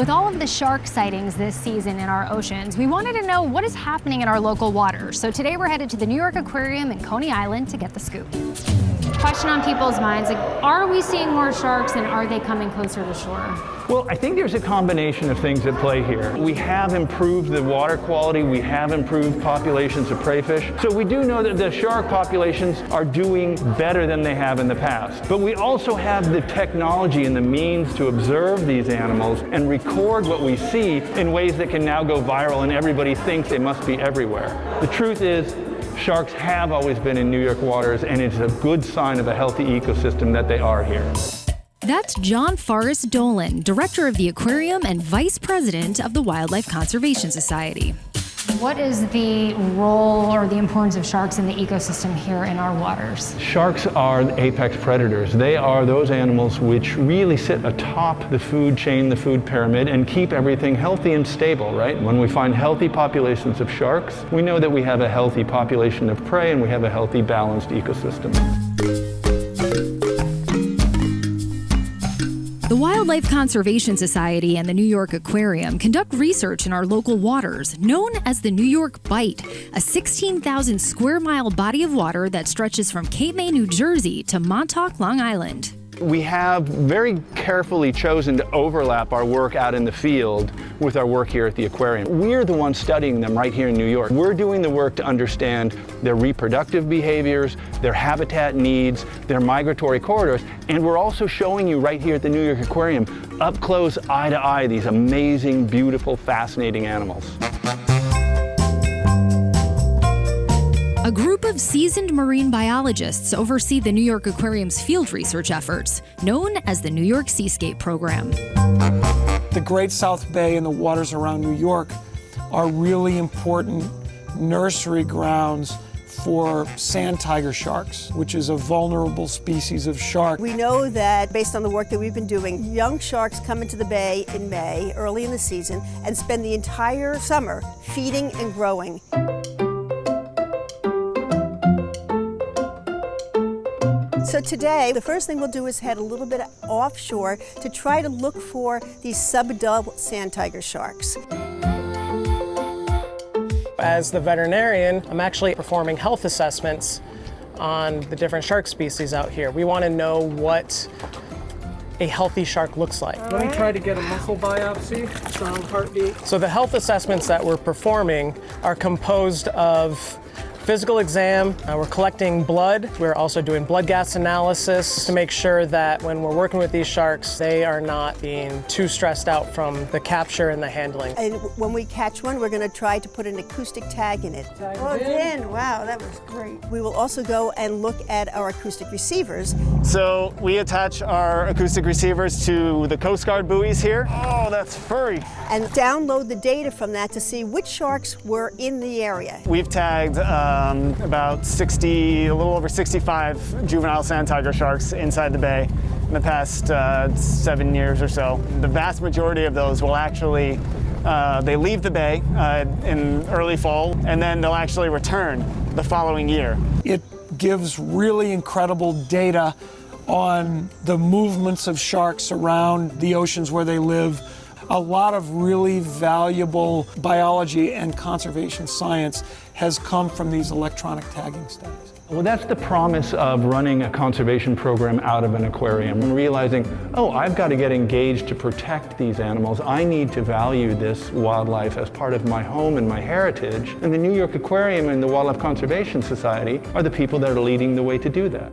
With all of the shark sightings this season in our oceans, we wanted to know what is happening in our local waters. So today we're headed to the New York Aquarium in Coney Island to get the scoop. Question on people's minds, like, are we seeing more sharks and are they coming closer to shore? Well, I think there's a combination of things at play here. We have improved the water quality, we have improved populations of prey fish. So we do know that the shark populations are doing better than they have in the past. But we also have the technology and the means to observe these animals and record what we see in ways that can now go viral and everybody thinks they must be everywhere. The truth is, sharks have always been in New York waters, and it's a good sign of a healthy ecosystem that they are here. That's John Forrest Dolan, director of the aquarium and vice president of the Wildlife Conservation Society. What is the role or the importance of sharks in the ecosystem here in our waters? Sharks are apex predators. They are those animals which really sit atop the food chain, the food pyramid, and keep everything healthy and stable, right? When we find healthy populations of sharks, we know that we have a healthy population of prey and we have a healthy, balanced ecosystem. The Wildlife Conservation Society and the New York Aquarium conduct research in our local waters, known as the New York Bight, a 16,000 square mile body of water that stretches from Cape May, New Jersey to Montauk, Long Island. We have very carefully chosen to overlap our work out in the field with our work here at the aquarium. We're the ones studying them right here in New York. We're doing the work to understand their reproductive behaviors, their habitat needs, their migratory corridors, and we're also showing you right here at the New York Aquarium, up close, eye to eye, these amazing, beautiful, fascinating animals. A group of seasoned marine biologists oversee the New York Aquarium's field research efforts, known as the New York Seascape Program. The Great South Bay and the waters around New York are really important nursery grounds for sand tiger sharks, which is a vulnerable species of shark. We know that, based on the work that we've been doing, young sharks come into the bay in May, early in the season, and spend the entire summer feeding and growing. So today, the first thing we'll do is head a little bit offshore to try to look for these subadult sand tiger sharks. As the veterinarian, I'm actually performing health assessments on the different shark species out here. We want to know what a healthy shark looks like. Let me try to get a muscle biopsy, sound heartbeat. So the health assessments that we're performing are composed of physical exam, we're collecting blood. We're also doing blood gas analysis to make sure that when we're working with these sharks, they are not being too stressed out from the capture and the handling. And when we catch one, we're going to try to put an acoustic tag in it. Oh, in. Wow, that was great. We will also go and look at our acoustic receivers. So we attach our acoustic receivers to the Coast Guard buoys here. Oh, that's furry. And download the data from that to see which sharks were in the area. We've tagged about 60, a little over 65 juvenile sand tiger sharks inside the bay in the past 7 years or so. The vast majority of those will actually, they leave the bay in early fall, and then they'll actually return the following year. It gives really incredible data on the movements of sharks around the oceans where they live. A lot of really valuable biology and conservation science has come from these electronic tagging studies. Well, that's the promise of running a conservation program out of an aquarium and realizing, oh, I've got to get engaged to protect these animals. I need to value this wildlife as part of my home and my heritage. And the New York Aquarium and the Wildlife Conservation Society are the people that are leading the way to do that.